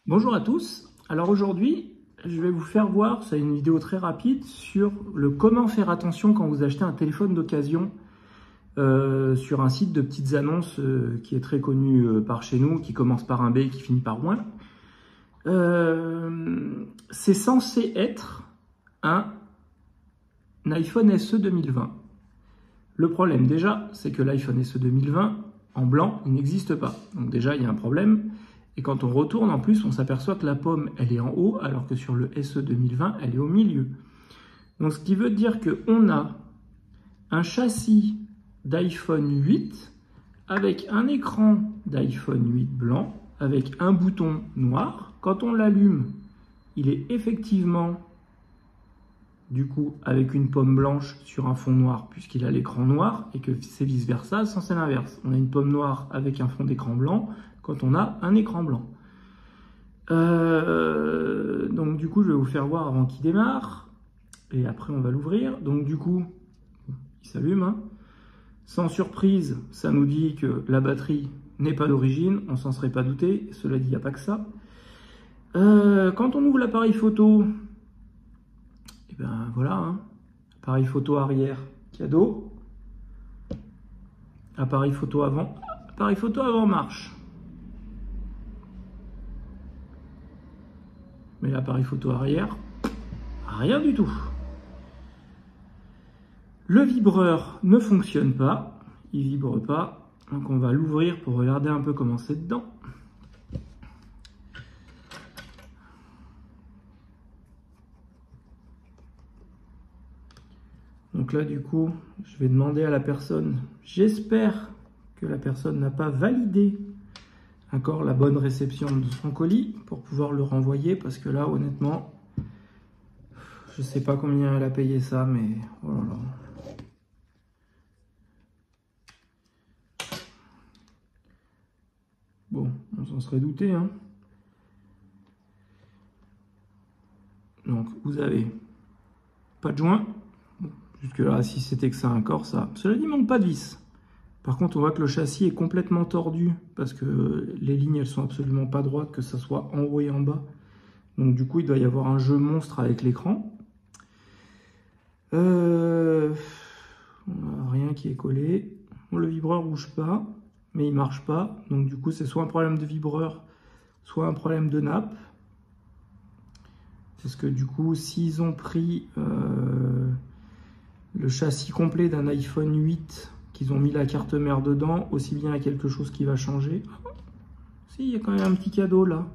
Bonjour à tous. Alors aujourd'hui, je vais vous faire voir, c'est une vidéo très rapide, sur le comment faire attention quand vous achetez un téléphone d'occasion sur un site de petites annonces qui est très connu par chez nous, qui commence par un B et qui finit par moins. C'est censé être un iPhone SE 2020. Le problème déjà, c'est que l'iPhone SE 2020, en blanc, il n'existe pas. Donc déjà, il y a un problème. Et quand on retourne, en plus, on s'aperçoit que la pomme, elle est en haut, alors que sur le SE 2020, elle est au milieu. Donc, ce qui veut dire qu'on a un châssis d'iPhone 8 avec un écran d'iPhone 8 blanc, avec un bouton noir. Quand on l'allume, il est effectivement, du coup, avec une pomme blanche sur un fond noir, puisqu'il a l'écran noir, et que c'est vice-versa, sans c'est l'inverse. On a une pomme noire avec un fond d'écran blanc, quand on a un écran blanc. Donc du coup, je vais vous faire voir avant qu'il démarre. Et après, on va l'ouvrir. Donc du coup, il s'allume. Hein. Sans surprise, ça nous dit que la batterie n'est pas d'origine. On s'en serait pas douté. Cela dit, il n'y a pas que ça. Quand on ouvre l'appareil photo, et ben voilà. Hein. Appareil photo arrière, cadeau. Appareil photo avant. Appareil photo avant marche. Mais l'appareil photo arrière, rien du tout. Le vibreur ne fonctionne pas, il vibre pas, donc on va l'ouvrir pour regarder un peu comment c'est dedans. Donc là du coup, je vais demander à la personne, j'espère que la personne n'a pas validé encore la bonne réception de son colis pour pouvoir le renvoyer, parce que là honnêtement je sais pas combien elle a payé ça, mais oh là là. Bon, on s'en serait douté hein. Donc vous avez pas de joint, bon, jusque là si c'était que ça encore ça, cela dit il manque pas de vis. Par contre, on voit que le châssis est complètement tordu parce que les lignes, elles sont absolument pas droites, que ça soit en haut et en bas. Donc du coup, il doit y avoir un jeu monstre avec l'écran. On n'a rien qui est collé. Bon, le vibreur bouge pas, mais il marche pas. Donc du coup, c'est soit un problème de vibreur, soit un problème de nappe. Parce que du coup, s'ils ont pris le châssis complet d'un iPhone 8, qu'ils ont mis la carte mère dedans, aussi bien il y a quelque chose qui va changer. Si, il y a quand même un petit cadeau là.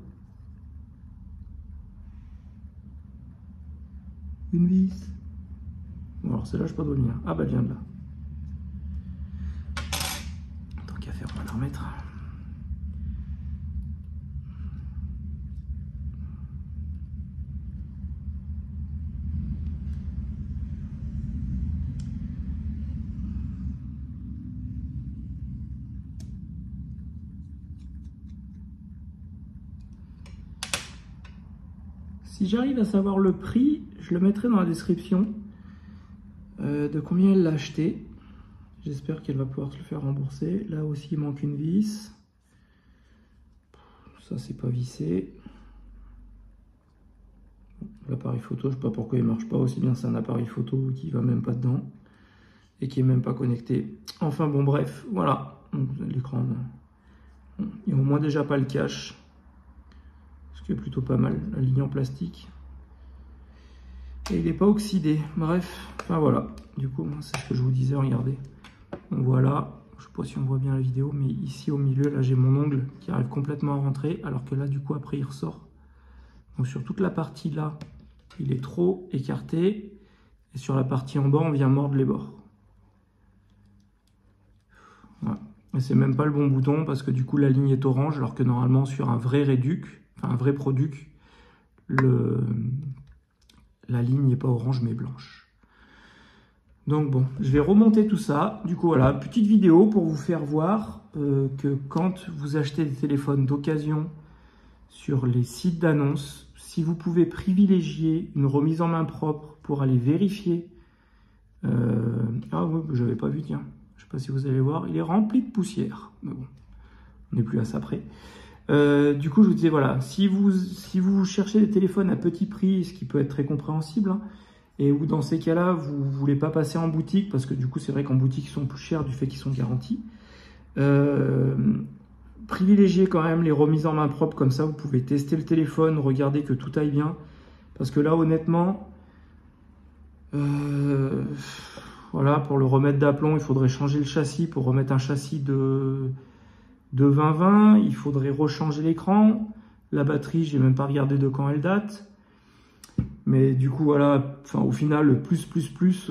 Une vis. Bon, alors celle-là, je sais pas d'où elle vient. Ah bah elle vient de là. Tant qu'à faire, on va la remettre. Si j'arrive à savoir le prix, je le mettrai dans la description de combien elle l'a acheté. J'espère qu'elle va pouvoir se le faire rembourser. Là aussi, il manque une vis. Ça, c'est pas vissé. L'appareil photo, je sais pas pourquoi il marche pas aussi bien. C'est un appareil photo qui va même pas dedans et qui est même pas connecté. Enfin bon, bref, voilà. L'écran, il y a au moins déjà pas le cache. Ce qui est plutôt pas mal, la ligne en plastique. Et il n'est pas oxydé. Bref, enfin voilà. Du coup, c'est ce que je vous disais, regardez. Donc voilà, je ne sais pas si on voit bien la vidéo, mais ici au milieu, là j'ai mon ongle qui arrive complètement à rentrer, alors que là, du coup, après, il ressort. Donc sur toute la partie là, il est trop écarté. Et sur la partie en bas, on vient mordre les bords. Voilà. Et c'est même pas le bon bouton, parce que du coup, la ligne est orange, alors que normalement, sur un vrai réduc, un vrai product, la ligne n'est pas orange mais blanche. Donc bon, je vais remonter tout ça. Du coup voilà, petite vidéo pour vous faire voir que quand vous achetez des téléphones d'occasion sur les sites d'annonces, si vous pouvez privilégier une remise en main propre pour aller vérifier. Ah oui, j'avais pas vu, tiens. Je sais pas si vous allez voir, il est rempli de poussière. Mais bon, on n'est plus à ça près. Du coup, je vous disais, voilà, si vous cherchez des téléphones à petit prix, ce qui peut être très compréhensible, hein, et où dans ces cas-là, vous ne voulez pas passer en boutique, parce que du coup, c'est vrai qu'en boutique, ils sont plus chers du fait qu'ils sont garantis. Privilégiez quand même les remises en main propre, comme ça, vous pouvez tester le téléphone, regarder que tout aille bien. Parce que là, honnêtement, voilà, pour le remettre d'aplomb, il faudrait changer le châssis pour remettre un châssis de 2020. Il faudrait rechanger l'écran. La batterie, j'ai même pas regardé de quand elle date. Mais du coup, voilà, enfin, au final,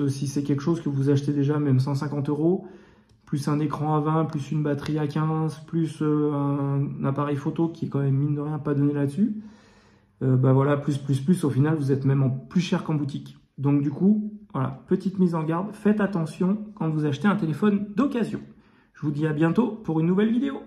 si c'est quelque chose que vous achetez déjà, même 150 €, plus un écran à 20, plus une batterie à 15, plus un appareil photo qui est quand même, mine de rien, pas donné là-dessus, bah voilà, au final, vous êtes même en plus cher qu'en boutique. Donc du coup, voilà, petite mise en garde, faites attention quand vous achetez un téléphone d'occasion. Je vous dis à bientôt pour une nouvelle vidéo.